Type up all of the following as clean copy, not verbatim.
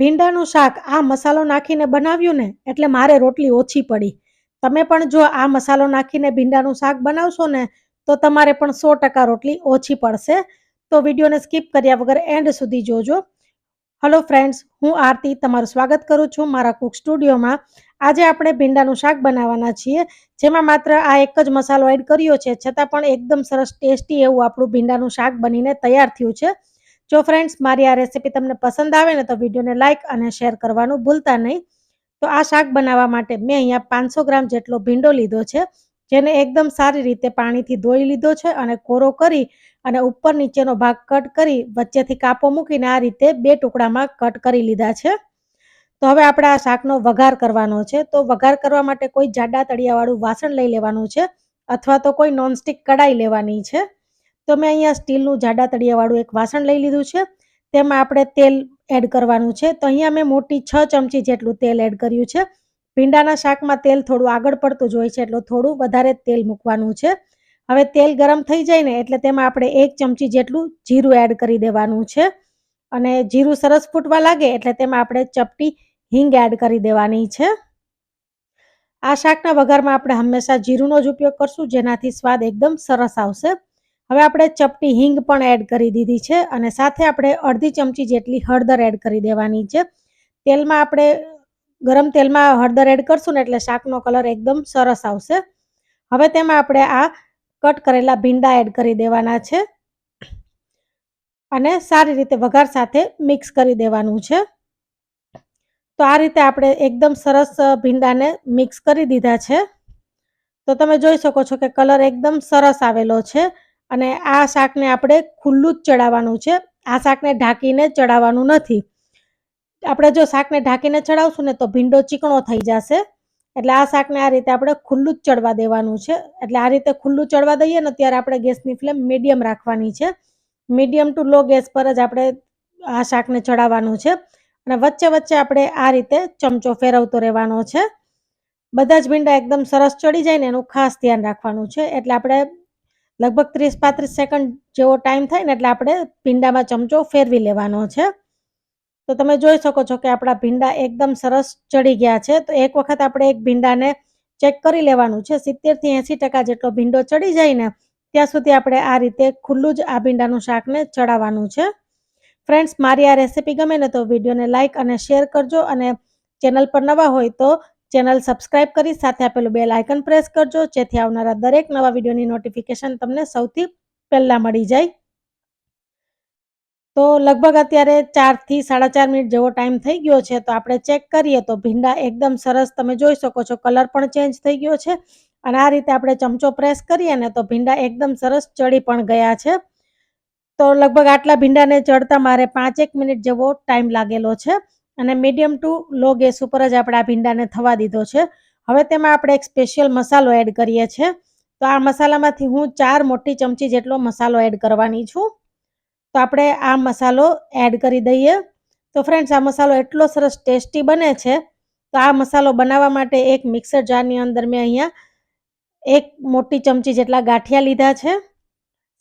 ભીંડાનું શાક આ મસાલો નાખીને બનાવ્યું ને એટલે મારે રોટલી ઓછી પડી. તમે પણ જો આ મસાલો નાખીને ભીંડાનું શાક બનાવશો ને તો તમારે પણ 100% રોટલી ઓછી પડશે. તો વિડીયોને સ્કીપ કર્યા વગર એન્ડ સુધી જોજો. હલો ફ્રેન્ડ્સ, હું આરતી તમારું સ્વાગત કરું છું મારા કુક સ્ટુડિયોમાં. આજે આપણે ભીંડાનું શાક બનાવવાના છીએ, જેમાં માત્ર આ એક જ મસાલો એડ કર્યો છે, છતાં પણ એકદમ સરસ ટેસ્ટી એવું આપણું ભીંડાનું શાક બનીને તૈયાર થયું છે. જો ફ્રેન્ડ્સ મારી આ રેસીપી તમને પસંદ આવે ને તો વિડીયોને લાઇક અને શેર કરવાનું ભૂલતા નહીં. તો આ શાક બનાવવા માટે મેં અહીંયા 500 ગ્રામ જેટલો ભીંડો લીધો છે, જેને એકદમ સારી રીતે પાણીથી ધોઈ લીધો છે અને કોરો કરી અને ઉપર નીચેનો ભાગ કટ કરી વચ્ચેથી કાપો મૂકીને આ રીતે 2 ટુકડામાં કટ કરી લીધા છે. તો હવે આપણે આ શાકનો વઘાર કરવાનો છે. તો વઘાર કરવા માટે કોઈ જાડા તળિયાવાળું વાસણ લઈ લેવાનું છે, અથવા તો કોઈ નોનસ્ટિક કડાઈ લેવાની છે. તો મેં અહીંયા સ્ટીલનું જાડા તળિયાવાળું એક વાસણ લઈ લીધું છે. તેમાં આપણે તેલ એડ કરવાનું છે. તો અહીંયા મેં મોટી 6 ચમચી જેટલું તેલ એડ કર્યું છે. ભીંડાના શાકમાં તેલ થોડું આગળ પડતું જ હોય છે, એટલે થોડું વધારે તેલ મૂકવાનું છે. હવે તેલ ગરમ થઈ જાય ને એટલે તેમાં આપણે 1 ચમચી જેટલું જીરું એડ કરી દેવાનું છે. અને જીરું સરસ ફૂટવા લાગે એટલે તેમાં આપણે ચપટી હિંગ એડ કરી દેવાની છે. આ શાકના વઘારમાં આપણે હંમેશા જીરુંનો જ ઉપયોગ કરશું, જેનાથી સ્વાદ એકદમ સરસ આવશે. હવે આપણે ચપટી હિંગ પણ એડ કરી દીધી છે અને સાથે આપણે અડધી ચમચી જેટલી હળદર એડ કરી દેવાની છે. તેલમાં આપણે ગરમ તેલમાં હળદર એડ કરશું ને એટલે શાકનો કલર એકદમ સરસ આવશે. હવે તેમાં આપણે આ કટ કરેલા ભીંડા એડ કરી દેવાના છે અને સારી રીતે વઘાર સાથે મિક્સ કરી દેવાનું છે. તો આ રીતે આપણે એકદમ સરસ ભીંડાને મિક્સ કરી દીધા છે. તો તમે જોઈ શકો છો કે કલર એકદમ સરસ આવેલો છે. અને આ શાકને આપણે ખુલ્લું જ ચડાવવાનું છે. આ શાકને ઢાંકીને ચડાવવાનું નથી. આપણે જો શાકને ઢાંકીને ચડાવશું ને તો ભીંડો ચીકણો થઈ જશે. એટલે આ શાકને આ રીતે આપણે ખુલ્લું જ ચડવા દેવાનું છે. એટલે આ રીતે ખુલ્લું ચડવા દઈએ ને ત્યારે આપણે ગેસની ફ્લેમ મીડિયમ રાખવાની છે. મીડિયમ ટુ લો ગેસ પર જ આપણે આ શાકને ચડાવવાનું છે. અને વચ્ચે વચ્ચે આપણે આ રીતે ચમચો ફેરવતો રહેવાનો છે. બધા જ ભીંડા એકદમ સરસ ચડી જાય ને એનું ખાસ ધ્યાન રાખવાનું છે. એટલે આપણે લગભગ 30-35 સેકન્ડ જેવો ટાઈમ થાય ને એટલે આપણે ભીંડામાં ચમચો ફેરવી લેવાનો છે. તો તમે જોઈ શકો છો કે આપણા ભીંડા એકદમ સરસ ચડી ગયા છે. તો એક વખત આપણે એક ભીંડાને ચેક કરી લેવાનું છે. 70 થી 80% જેટલો ભીંડો ચડી જાય ને ત્યાં સુધી આપણે આ રીતે ખુલ્લું જ આ ભીંડાનું શાકને ચડાવવાનું છે. ફ્રેન્ડ્સ, મારી આ રેસીપી ગમે ને તો વિડીયોને લાઇક અને શેર કરજો, અને ચેનલ પર નવા હોય તો ચેનલ સબસ્ક્રાઇબ કરી સાથે આપેલું બેલ આઇકન પ્રેસ કરજો, જેથી આવનારા દરેક નવા વિડીયોની નોટિફિકેશન તમને સૌથી પહેલા મળી જાય. તો લગભગ અત્યારે 4 થી 4.5 મિનિટ જેવો ટાઈમ થઈ ગયો છે. તો આપણે ચેક કરીએ તો ભીંડા એકદમ સરસ તમે જોઈ શકો છો, કલર પણ ચેન્જ થઈ ગયો છે. અને આ રીતે આપણે ચમચો પ્રેસ કરીએ ને તો ભીંડા એકદમ સરસ ચડી પણ ગયા છે. તો લગભગ આટલા ભીંડાને ચડતા મારે 5-1 મિનિટ જેવો ટાઈમ લાગેલો છે. અને મીડિયમ ટુ લો ગેસ ઉપર જ આપણે આ ભીંડાને થવા દીધો છે. હવે તેમાં આપણે એક સ્પેશિયલ મસાલો એડ કરીએ છીએ. તો આ મસાલામાંથી હું 4 મોટી ચમચી જેટલો મસાલો એડ કરવાની છું. તો આપણે આ મસાલો એડ કરી દઈએ. તો ફ્રેન્ડ્સ, આ મસાલો એટલો સરસ ટેસ્ટી બને છે. તો આ મસાલો બનાવવા માટે એક મિક્સર જારની અંદર મેં અહીંયા 1 મોટી ચમચી જેટલા ગાંઠિયા લીધા છે.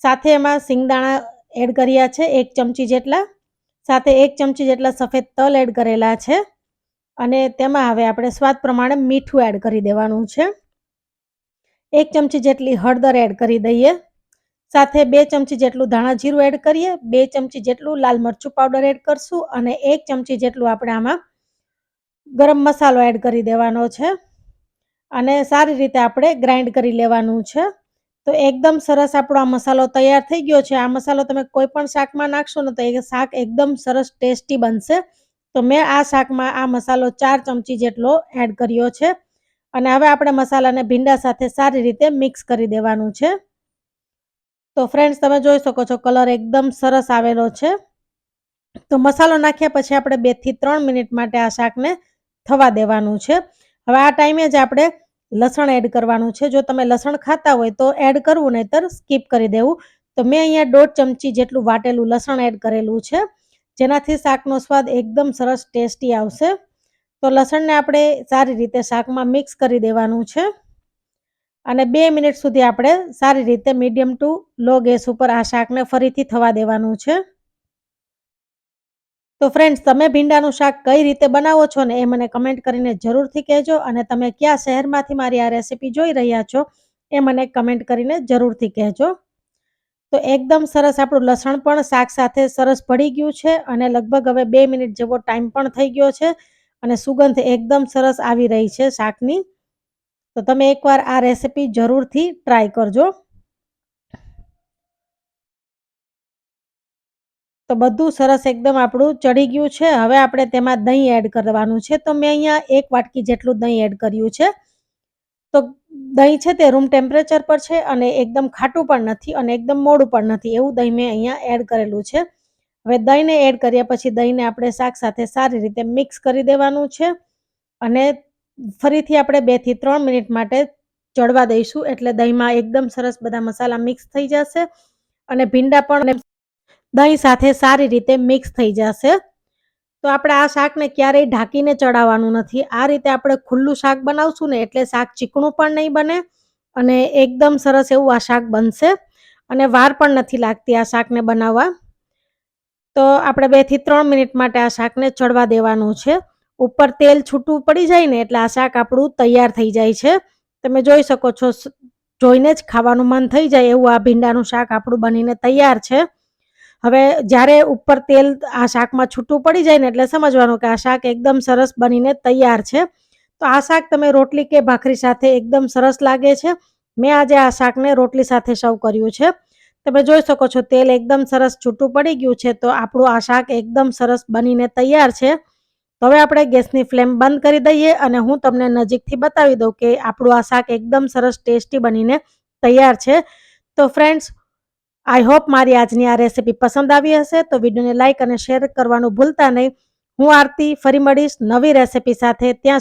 સાથે એમાં સિંગદાણા એડ કર્યા છે 1 ચમચી જેટલા. સાથે 1 ચમચી જેટલા સફેદ તલ એડ કરેલા છે. અને તેમાં હવે આપણે સ્વાદ પ્રમાણે મીઠું એડ કરી દેવાનું છે. 1 ચમચી જેટલી હળદર એડ કરી દઈએ. સાથે 2 ચમચી જેટલું ધાણા જીરું એડ કરીએ. 2 ચમચી જેટલું લાલ મરચું પાવડર એડ કરશું અને 1 ચમચી જેટલું આપણે આમાં ગરમ મસાલો એડ કરી દેવાનો છે. અને સારી રીતે આપણે ગ્રાઇન્ડ કરી લેવાનું છે. તો એકદમ સરસ આપણો આ મસાલો તૈયાર થઈ ગયો છે. આ મસાલો તમે કોઈ પણ શાકમાં નાખશો ને તો એ શાક એકદમ સરસ ટેસ્ટી બનશે. તો મેં આ શાકમાં આ મસાલો 4 ચમચી જેટલો એડ કર્યો છે. અને હવે આપણે મસાલાને ભીંડા સાથે સારી રીતે મિક્સ કરી દેવાનું છે. તો ફ્રેન્ડ્સ, તમે જોઈ શકો છો કલર એકદમ સરસ આવેલો છે. તો મસાલો નાખ્યા પછી આપણે 2 થી 3 મિનિટ માટે આ શાકને થવા દેવાનું છે. હવે આ ટાઈમે જ આપણે લસણ એડ કરવાનું છે. જો તમે લસણ ખાતા હોય તો એડ કરવું, નહીતર સ્કીપ કરી દેવું. તો મેં અહીંયા 1.5 ચમચી જેટલું વાટેલું લસણ એડ કરેલું છે, જેનાથી શાકનો સ્વાદ એકદમ સરસ ટેસ્ટી આવશે. તો લસણને આપણે સારી રીતે શાકમાં મિક્સ કરી દેવાનું છે. અને 2 મિનિટ સુધી આપણે સારી રીતે મીડિયમ ટુ લો ગેસ ઉપર આ શાકને ફરીથી થવા દેવાનું છે. તો ફ્રેન્ડ્સ, તમે ભીંડાનું શાક કઈ રીતે બનાવો છો ને એ મને કમેન્ટ કરીને જરૂરથી કહેજો, અને તમે કયા શહેરમાંથી મારી આ રેસીપી જોઈ રહ્યા છો એ મને કમેન્ટ કરીને જરૂરથી કહેજો. તો એકદમ સરસ આપણું લસણ પણ શાક સાથે સરસ ભળી ગયું છે, અને લગભગ હવે 2 મિનિટ જેવો ટાઈમ પણ થઈ ગયો છે, અને સુગંધ એકદમ સરસ આવી રહી છે શાકની. તો તમે એકવાર આ રેસીપી જરૂરથી ટ્રાય કરજો. તો બધું સરસ એકદમ આપણું ચડી ગયું છે. હવે આપણે તેમાં દહીં એડ કરવાનું છે. તો મેં અહીંયા 1 વાટકી જેટલું દહીં એડ કર્યું છે. તો દહીં છે તે રૂમ ટેમ્પરેચર પર છે, અને એકદમ ખાટું પણ નથી અને એકદમ મોડું પણ નથી, એવું દહીં મેં અહીંયા એડ કરેલું છે. હવે દહીંને એડ કર્યા પછી દહીંને આપણે શાક સાથે સારી રીતે મિક્સ કરી દેવાનું છે, અને ફરીથી આપણે 2 થી 3 મિનિટ માટે ચડવા દઈશું, એટલે દહીંમાં એકદમ સરસ બધા મસાલા મિક્સ થઈ જશે, અને ભીંડા પણ દહીં સાથે સારી રીતે મિક્સ થઈ જશે. તો આપણે આ શાકને ક્યારેય ઢાંકીને ચડાવવાનું નથી. આ રીતે આપણે ખુલ્લું શાક બનાવશું ને એટલે શાક ચીકણું પણ નહીં બને, અને એકદમ સરસ એવું આ શાક બનશે, અને વાર પણ નથી લાગતી આ શાકને બનાવવા. તો આપણે 2 થી 3 મિનિટ માટે આ શાકને ચડવા દેવાનું છે. ઉપર તેલ છૂટું પડી જાય ને એટલે આ શાક આપણું તૈયાર થઈ જાય છે. તમે જોઈ શકો છો, જોઈને જ ખાવાનું મન થઈ જાય એવું આ ભીંડાનું શાક આપણું બનીને તૈયાર છે. હવે જ્યારે ઉપર તેલ આ શાકમાં છૂટું પડી જાય ને એટલે સમજવાનું કે આ શાક એકદમ સરસ બનીને તૈયાર છે. તો આ શાક તમે રોટલી કે ભાખરી સાથે એકદમ સરસ લાગે છે. મેં આજે આ શાકને રોટલી સાથે સર્વ કર્યું છે. તમે જોઈ શકો છો તેલ એકદમ સરસ છૂટું પડી ગયું છે. તો આપણું આ શાક એકદમ સરસ બનીને તૈયાર છે. તો હવે આપણે ગેસની ફ્લેમ બંધ કરી દઈએ, અને હું તમને નજીકથી બતાવી દઉં કે આપણું આ શાક એકદમ સરસ ટેસ્ટી બનીને તૈયાર છે. તો ફ્રેન્ડ્સ, આઈ હોપ મારી આજની આ રેસીપી પસંદ આવી હશે. તો વિડીયોને લાઇક અને શેર કરવાનું ભૂલતા નહીં. હું આરતી ફરી મળીશ નવી રેસીપી સાથે. ત્યાં